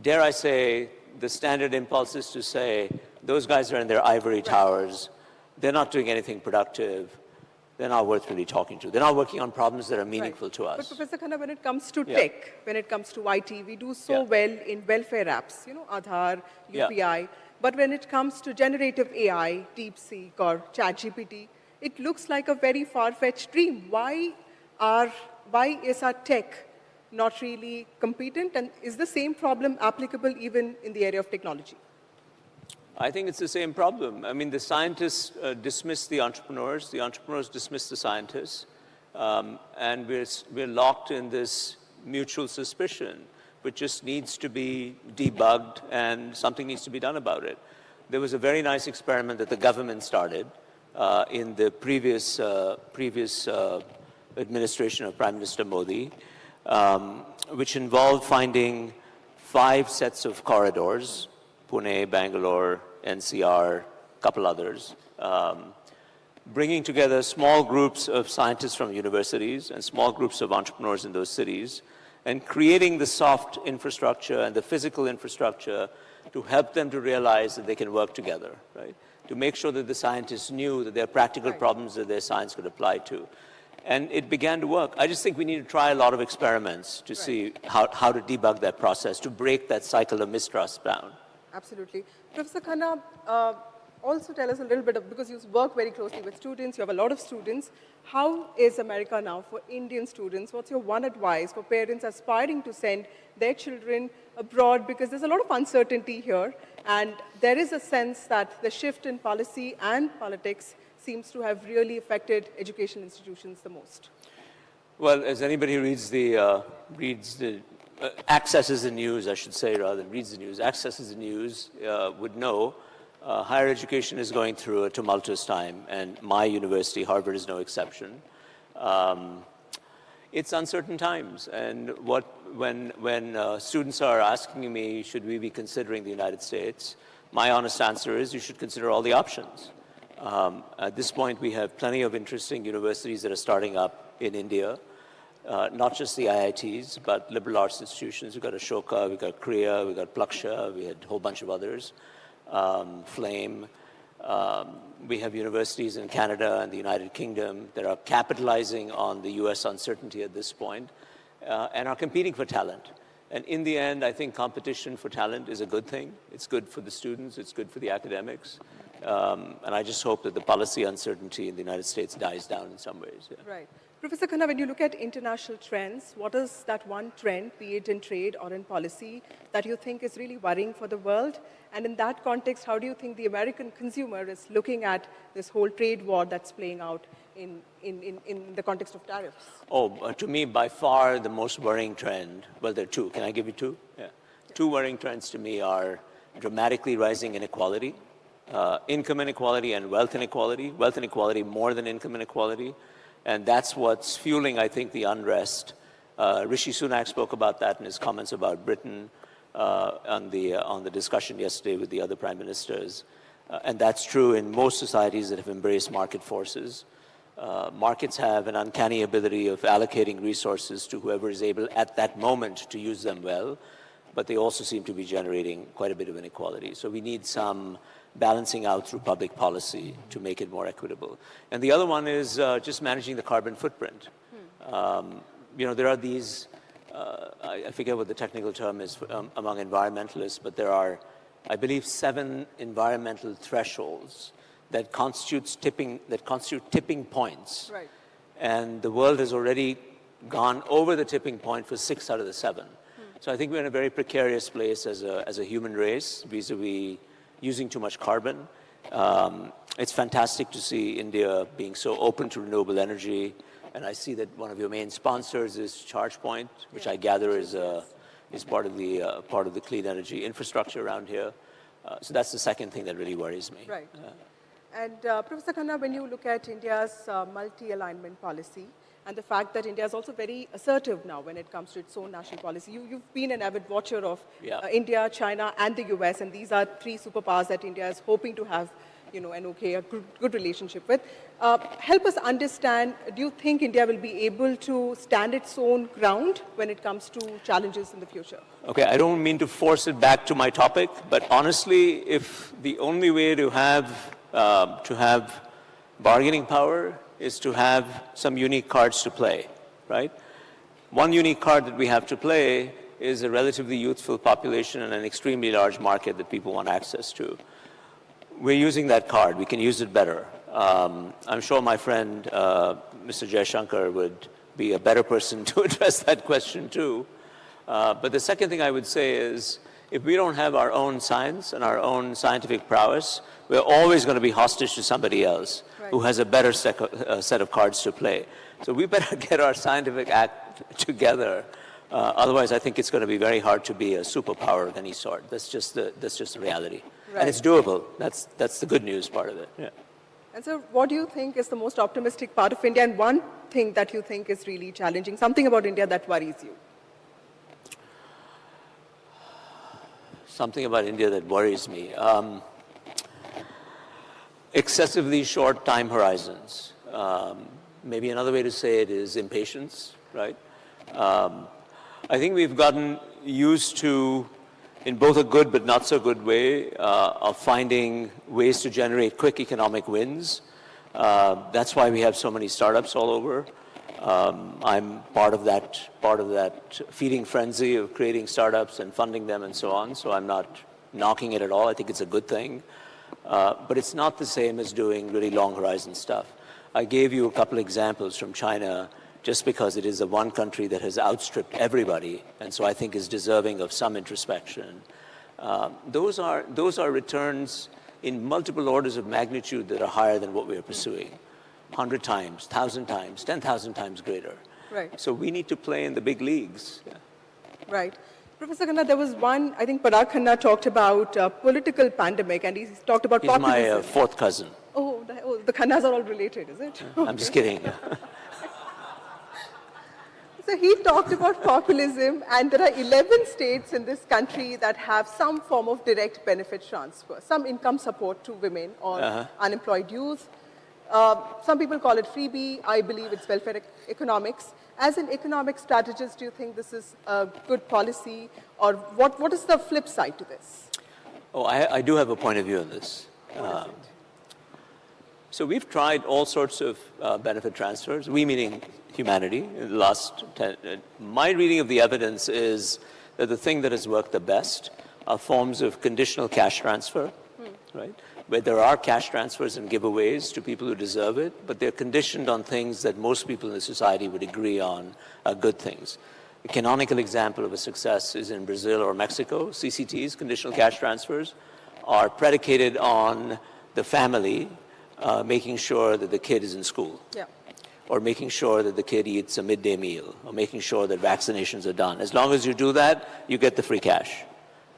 Dare I say, the standard impulse is to say, those guys are in their ivory towers, they're not doing anything productive, they're not worth really talking to. They're not working on problems that are meaningful to us. But Professor Khanna, when it comes to tech, when it comes to IT, we do so well in welfare apps, you know, Aadhaar, UPI. But when it comes to generative AI, DeepSeek or ChatGPT, it looks like a very far-fetched dream. Why is our tech not really competent? And is the same problem applicable even in the area of technology? I think it's the same problem. I mean, the scientists dismiss the entrepreneurs dismiss the scientists, and we're locked in this mutual suspicion, which just needs to be debugged, and something needs to be done about it. There was a very nice experiment that the government started in the previous administration of Prime Minister Modi, which involved finding 5 sets of corridors, Pune, Bangalore, NCR, a couple others, bringing together small groups of scientists from universities and small groups of entrepreneurs in those cities, and creating the soft infrastructure and the physical infrastructure to help them to realize that they can work together, right? To make sure that the scientists knew that there are practical problems that their science could apply to. And it began to work. I just think we need to try a lot of experiments to see how to debug that process, to break that cycle of mistrust down. Absolutely. Professor Khanna, also tell us a little bit of, because you work very closely with students, you have a lot of students. How is America now for Indian students? What's your one advice for parents aspiring to send their children abroad? Because there's a lot of uncertainty here, and there is a sense that the shift in policy and politics seems to have really affected educational institutions the most. Well, as anybody who accesses the news, I should say, rather than reads the news, accesses the news would know, higher education is going through a tumultuous time, and my university, Harvard, is no exception. It's uncertain times, and when students are asking me, should we be considering the United States, my honest answer is you should consider all the options. At this point, we have plenty of interesting universities that are starting up in India, not just the IITs, but liberal arts institutions. We've got Ashoka, we've got Kriya, we've got Plaksha, we had a whole bunch of others, Flame. We have universities in Canada and the United Kingdom that are capitalizing on the US uncertainty at this point and are competing for talent. And in the end, I think competition for talent is a good thing. It's good for the students, it's good for the academics. And I just hope that the policy uncertainty in the United States dies down in some ways. Yeah. Right. Professor Khanna, when you look at international trends, what is that one trend, be it in trade or in policy, that you think is really worrying for the world? And in that context, how do you think the American consumer is looking at this whole trade war that's playing out in the context of tariffs? To me, by far, the most worrying trend, well, there are 2. Can I give you 2? Yeah. 2 worrying trends to me are dramatically rising inequality, income inequality and wealth inequality more than income inequality. And that's what's fueling, I think, the unrest. Rishi Sunak spoke about that in his comments about Britain on the discussion yesterday with the other prime ministers. And that's true in most societies that have embraced market forces. Markets have an uncanny ability of allocating resources to whoever is able at that moment to use them well. but they also seem to be generating quite a bit of inequality. So we need some balancing out through public policy to make it more equitable. And the other one is just managing the carbon footprint. There are these, I forget what the technical term is among environmentalists, but there are, I believe, 7 environmental thresholds that constitute tipping points. Right. And the world has already gone over the tipping point for 6 out of the 7. So I think we're in a very precarious place as a human race vis-a-vis using too much carbon. It's fantastic to see India being so open to renewable energy. And I see that one of your main sponsors is ChargePoint, which I gather is part of the clean energy infrastructure around here. So that's the second thing that really worries me. Right. And Professor Khanna, when you look at India's multi-alignment policy and the fact that India is also very assertive now when it comes to its own national policy, you've been an avid watcher of India, China, and the US, and these are 3 superpowers that India is hoping to have, a good relationship with. Help us understand, do you think India will be able to stand its own ground when it comes to challenges in the future? Okay, I don't mean to force it back to my topic, but honestly, if the only way to have bargaining power is to have some unique cards to play, right? One unique card that we have to play is a relatively youthful population and an extremely large market that people want access to. We're using that card. We can use it better. I'm sure my friend, Mr. Jaishankar, would be a better person to address that question too. But the second thing I would say is, if we don't have our own science and our own scientific prowess, we're always going to be hostage to somebody else who has a better set of cards to play. So we better get our scientific act together. Otherwise, I think it's going to be very hard to be a superpower of any sort. That's just the reality. Right. And it's doable. That's the good news part of it. Yeah. And so what do you think is the most optimistic part of India, and one thing that you think is really challenging, something about India that worries you? Something about India that worries me. Excessively short time horizons. Maybe another way to say it is impatience, right? I think we've gotten used to, in both a good but not so good way, of finding ways to generate quick economic wins. That's why we have so many startups all over. I'm part of that feeding frenzy of creating startups and funding them and so on. So I'm not knocking it at all. I think it's a good thing. But it's not the same as doing really long horizon stuff. I gave you a couple examples from China just because it is the one country that has outstripped everybody, and so I think is deserving of some introspection. Those are returns in multiple orders of magnitude that are higher than what we are pursuing. 100 times, 1,000 times, 10,000 times greater. Right. So we need to play in the big leagues. Yeah. Right. Professor Khanna, there was one, I think Parag Khanna talked about political pandemic, and he talked about populism. He's my fourth cousin. Oh, the Khannas are all related, is it? I'm just kidding. So he talked about populism, and there are 11 states in this country that have some form of direct benefit transfer, some income support to women or unemployed youth. Some people call it freebie. I believe it's welfare economics. As an economic strategist, do you think this is a good policy, or what is the flip side to this? Oh, I do have a point of view on this. So we've tried all sorts of benefit transfers, we meaning humanity, in the last 10. My reading of the evidence is that the thing that has worked the best are forms of conditional cash transfer, right? Where there are cash transfers and giveaways to people who deserve it, but they're conditioned on things that most people in the society would agree on are good things. A canonical example of a success is in Brazil or Mexico. CCTs, conditional cash transfers, are predicated on the family making sure that the kid is in school. Yeah. Or making sure that the kid eats a midday meal, or making sure that vaccinations are done. As long as you do that, you get the free cash.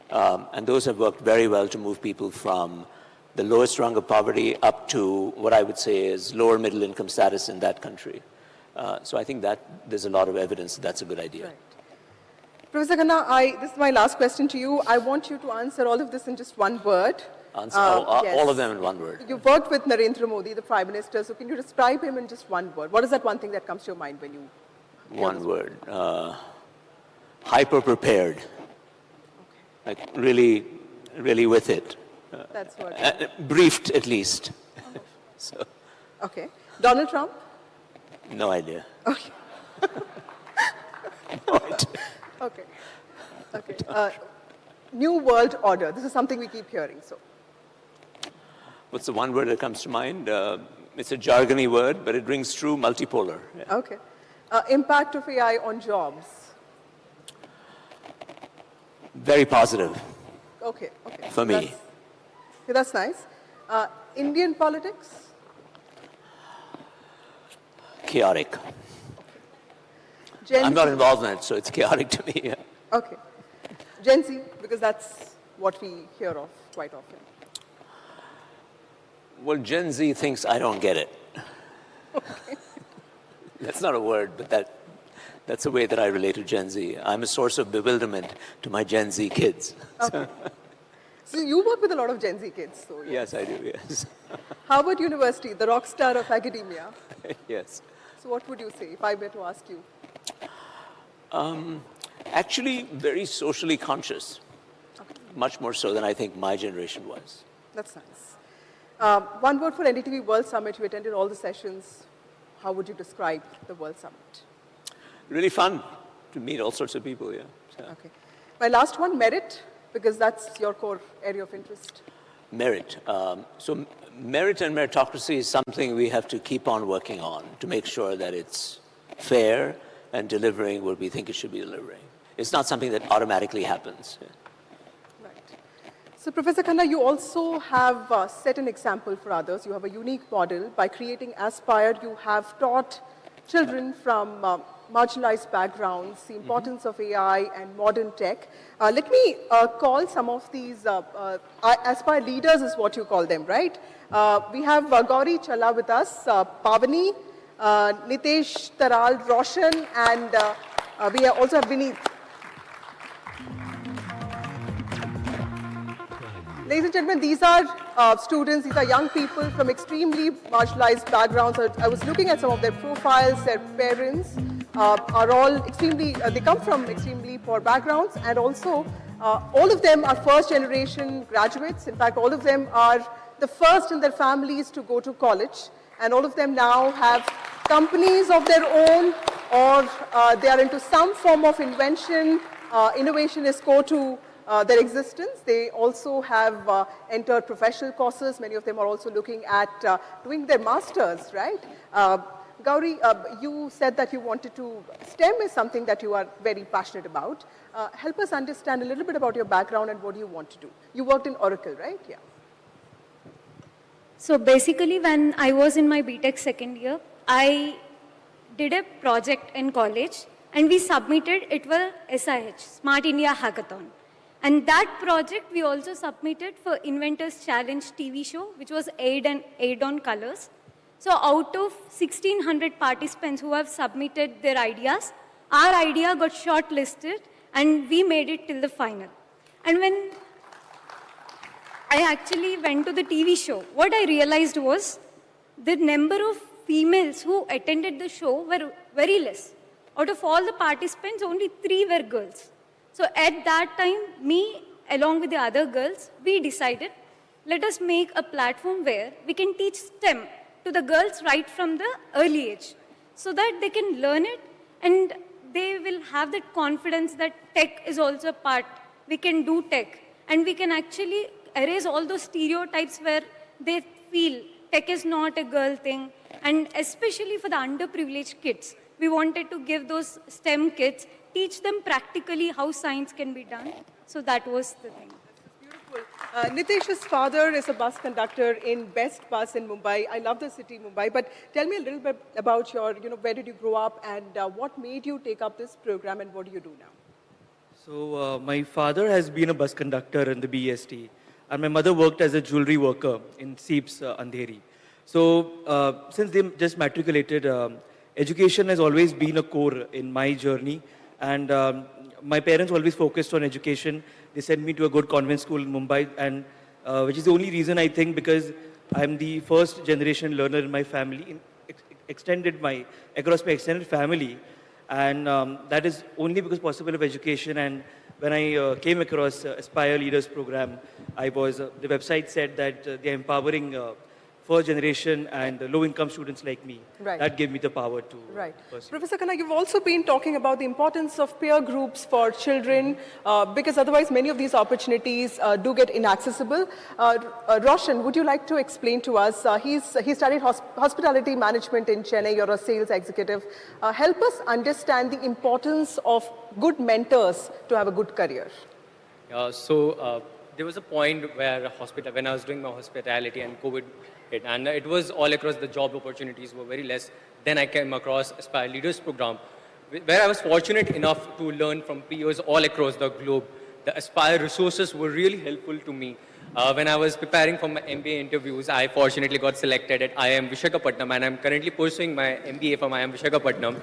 And those have worked very well to move people from the lowest rung of poverty up to what I would say is lower middle income status in that country. So I think that there's a lot of evidence that that's a good idea. Right. Professor Khanna, this is my last question to you. I want you to answer all of this in just one word. All of them in one word. You've worked with Narendra Modi, the Prime Minister, so can you describe him in just one word? What is that one thing that comes to your mind when you... One word. Hyper-prepared. like really, really with it. That's what. Briefed at least. So, Okay. Donald Trump? no idea. Okay. No idea. Okay. Okay. New World Order. This is something we keep hearing. So, What's the one word that comes to mind? It's a jargony word, but it rings true, multipolar. Yeah. okay. Impact of AI on jobs. Very positive Okay. Okay. for me. That's nice. Indian politics. Chaotic. Gen I'm Z. not involved in it, so it's chaotic to me. Yeah. Okay. Gen Z, because that's what we hear of quite often. Well, Gen Z thinks I don't get it. Okay. That's not a word, but that's the way that I relate to Gen Z. I'm a source of bewilderment to my Gen Z kids. Okay. So you work with a lot of Gen Z kids, so Yes, I do, yes. Harvard University, the rock star of academia. Yes. So what would you say if I were to ask you? Actually, very socially conscious. Much more so than I think my generation was. That's nice. One word for NDTV World Summit. You attended all the sessions. How would you describe the World Summit? Really fun to meet all sorts of people, yeah. So, Okay. My last one, merit, because that's your core area of interest. merit. So merit and meritocracy is something we have to keep on working on to make sure that it's fair and delivering what we think it should be delivering. It's not something that automatically happens. Right. So, Professor Khanna, you also have set an example for others. You have a unique model. By creating Aspire, you have taught children from marginalized backgrounds the importance of AI and modern tech. Let me call some of these Aspire leaders is what you call them, right? We have Gauri Challa with us, Pavani, Nitesh Taral, Roshan, and we also have Vineet. Ladies and gentlemen, these are students, these are young people from extremely marginalized backgrounds. I was looking at some of their profiles, their parents are all extremely, they come from extremely poor backgrounds, and also all of them are first generation graduates. In fact, all of them are the first in their families to go to college, and all of them now have companies of their own, or they are into some form of invention. Innovation is core to their existence. They also have entered professional courses. Many of them are also looking at doing their masters, right? Gauri, you said that you wanted to, STEM is something that you are very passionate about. Help us understand a little bit about your background and what you want to do. You worked in Oracle, right? Yeah. So basically, when I was in my BTech second year, I did a project in college and we submitted it for SIH, Smart India Hackathon. And that project we also submitted for Inventors Challenge TV show, which was aired on Colors. So out of 1,600 participants who have submitted their ideas, our idea got shortlisted and we made it till the final. And when I actually went to the TV show, what I realized was the number of females who attended the show were very less. Out of all the participants, only 3 were girls. So at that time, me, along with the other girls, we decided, let us make a platform where we can teach STEM to the girls right from the early age, so that they can learn it and they will have that confidence that tech is also a part. We can do tech and we can actually erase all those stereotypes where they feel tech is not a girl thing. And especially for the underprivileged kids, we wanted to give those STEM kids, teach them practically how science can be done. So that was the thing. Beautiful. Nitesh's father is a bus conductor in Best Bus in Mumbai. I love the city, Mumbai. But tell me a little bit about your, where did you grow up and what made you take up this program and what do you do now? So my father has been a bus conductor in the BEST, and my mother worked as a jewelry worker in Seeps, Andheri. So since they just matriculated, education has always been a core in my journey, and my parents always focused on education. They sent me to a good convent school in Mumbai, and which is the only reason I think, because I'm the first generation learner in my family, across my extended family, and that is only because possible of education and when I came across Aspire Leaders Program, the website said that they're empowering first generation and low-income students like me. Right. That gave me the power to Right. pursue. Professor Khanna, you've also been talking about the importance of peer groups for children because otherwise many of these opportunities do get inaccessible. Roshan, would you like to explain to us? He studied hospitality management in Chennai. You're a sales executive. Help us understand the importance of good mentors to have a good career. There was a point where when I was doing my hospitality and COVID hit, and it was all across the job opportunities were very less. Then I came across Aspire Leaders Program, where I was fortunate enough to learn from peers all across the globe. The Aspire resources were really helpful to me. When I was preparing for my MBA interviews, I fortunately got selected at IIM Visakhapatnam, and I'm currently pursuing my MBA from IIM Visakhapatnam.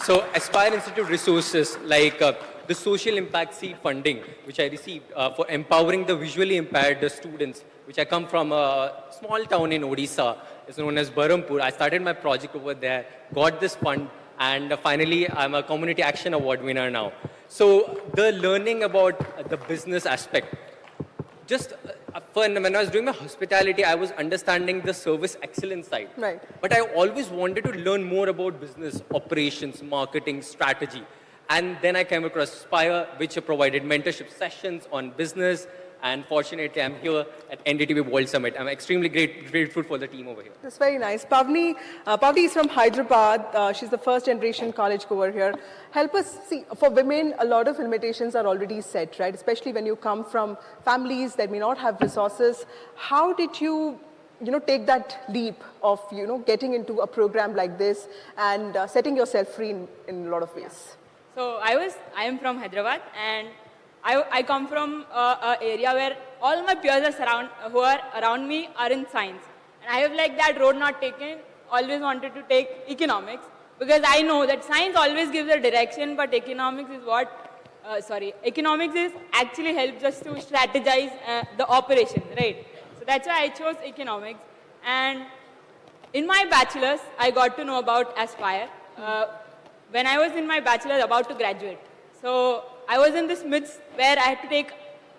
So Aspire Institute resources like the social impact seed funding, which I received for empowering the visually impaired students, which I come from a small town in Odisha, it's known as Berhampur. I started my project over there, got this fund, and finally I'm a Community Action Award winner now. So the learning about the business aspect, just when I was doing my hospitality, I was understanding the service excellence side. Right. But I always wanted to learn more about business, operations, marketing, strategy. And then I came across Aspire, which provided mentorship sessions on business. And fortunately, I'm here at NDTV World Summit. I'm extremely grateful for the team over here. That's very nice. Pavni is from Hyderabad. She's the first generation college goer here. Help us see, for women, a lot of limitations are already set, right? Especially when you come from families that may not have resources. How did you take that leap of, getting into a program like this and setting yourself free in a lot of ways? So I am from Hyderabad, and I come from an area where all my peers who are around me are in science. And I have that road not taken, always wanted to take economics, because I know that science always gives a direction, but economics is economics actually helps us to strategize the operation, right? So that's why I chose economics. And in my bachelor's, I got to know about Aspire. When I was in my bachelor's about to graduate. So I was in this midst where I had to take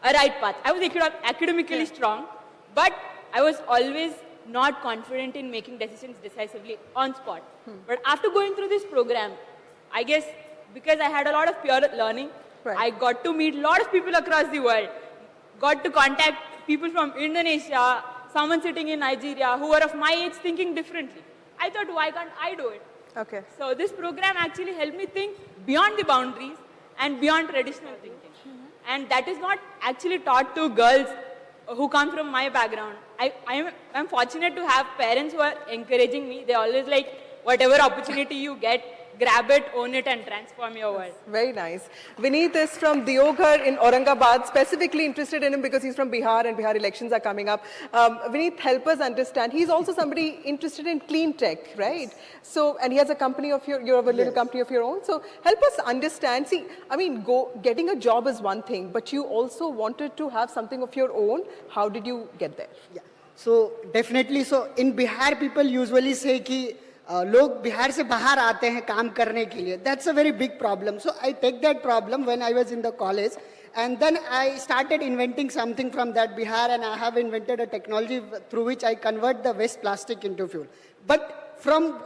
a right path. I was academically strong, but I was always not confident in making decisions decisively on spot. But after going through this program, I guess because I had a lot of peer learning, right. I got to meet a lot of people across the world, got to contact people from Indonesia, someone sitting in Nigeria who were of my age thinking differently. I thought, why can't I do it? Okay. So this program actually helped me think beyond the boundaries and beyond traditional thinking. And that is not actually taught to girls who come from my background. I'm fortunate to have parents who are encouraging me. They always whatever opportunity you get, grab it, own it, and transform your world. Very nice. Vineet is from Dioghar in Aurangabad, specifically interested in him because he's from Bihar and Bihar elections are coming up. Vineet, help us understand. He's also somebody interested in clean tech, right? Yes. So, and he has a company of you have a little company of your own. So help us understand. See, getting a job is one thing, but you also wanted to have something of your own. How did you get there? Yeah. So definitely, so in Bihar, people usually say कि लोग बिहार से बाहर आते हैं काम करने के लिए. That's a very big problem. So I take that problem when I was in the college, and then I started inventing something from that Bihar, and I have invented a technology through which I convert the waste plastic into fuel. But from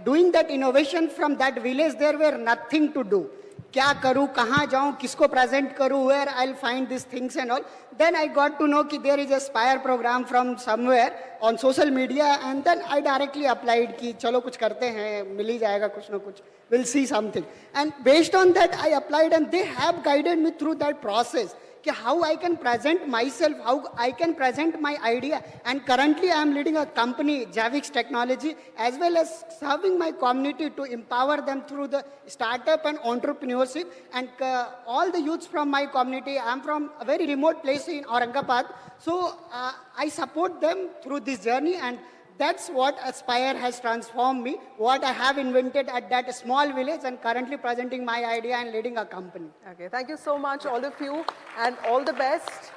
doing that innovation from that village, there were nothing to do. क्या करूँ, कहाँ जाऊँ, किसको present करूँ, where I'll find these things and all. Then I got to know कि there is a Aspire program from somewhere on social media, and then I directly applied कि चलो कुछ करते हैं, मिल ही जाएगा कुछ ना कुछ, we'll see something. And based on that, I applied, and they have guided me through that process. How I can present myself, how I can present my idea. And currently I am leading a company, Javix Technology, as well as serving my community to empower them through the startup and entrepreneurship. And all the youths from my community, I am from a very remote place in Aurangabad. So I support them through this journey, and that's what Aspire has transformed me, what I have invented at that small village, and currently presenting my idea and leading a company. Okay, thank you so much, all of you, and all the best.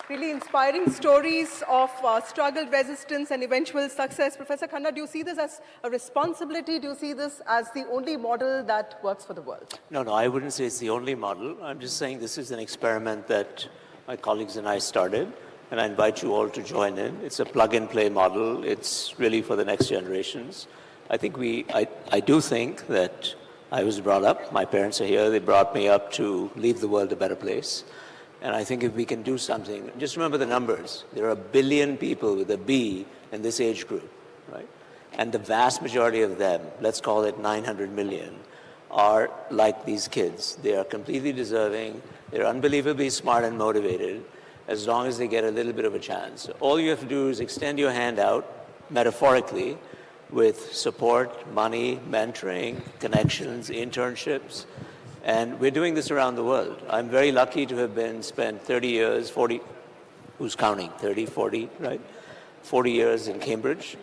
Really inspiring stories of struggle, resistance, and eventual success. Professor Khanna, do you see this as a responsibility? Do you see this as the only model that works for the world? No, I wouldn't say it's the only model. I'm just saying this is an experiment that my colleagues and I started, and I invite you all to join in. It's a plug-and-play model. It's really for the next generations. I think I do think that I was brought up, my parents are here, they brought me up to leave the world a better place. And I think if we can do something, just remember the numbers. There are 1 billion people with a B in this age group, right? And the vast majority of them, let's call it 900 million, are like these kids. They are completely deserving. They're unbelievably smart and motivated as long as they get a little bit of a chance. All you have to do is extend your hand out, metaphorically, with support, money, mentoring, connections, internships. And we're doing this around the world. I'm very lucky to have spent 30 years, 40, who's counting, 30, 40, right? 40 years in Cambridge,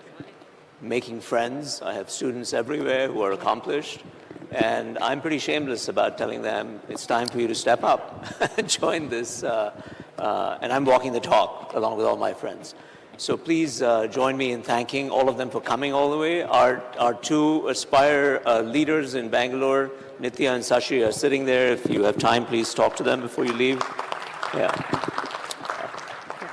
making friends. I have students everywhere who are accomplished. And I'm pretty shameless about telling them, it's time for you to step up and join this. And I'm walking the talk along with all my friends. So please join me in thanking all of them for coming all the way. Our two Aspire leaders in Bangalore, Nitya and Sashi, are sitting there. If you have time, please talk to them before you leave. Yeah.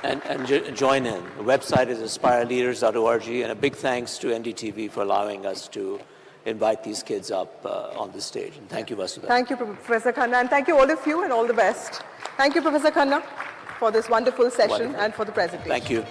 And join in. The website is aspireleaders.org. And a big thanks to NDTV for allowing us to invite these kids up on the stage. And thank you, Vasudha. Thank you, Professor Khanna. And thank you, all of you, and all the best. Thank you, Professor Khanna, for this wonderful session and for the presentation. Thank you.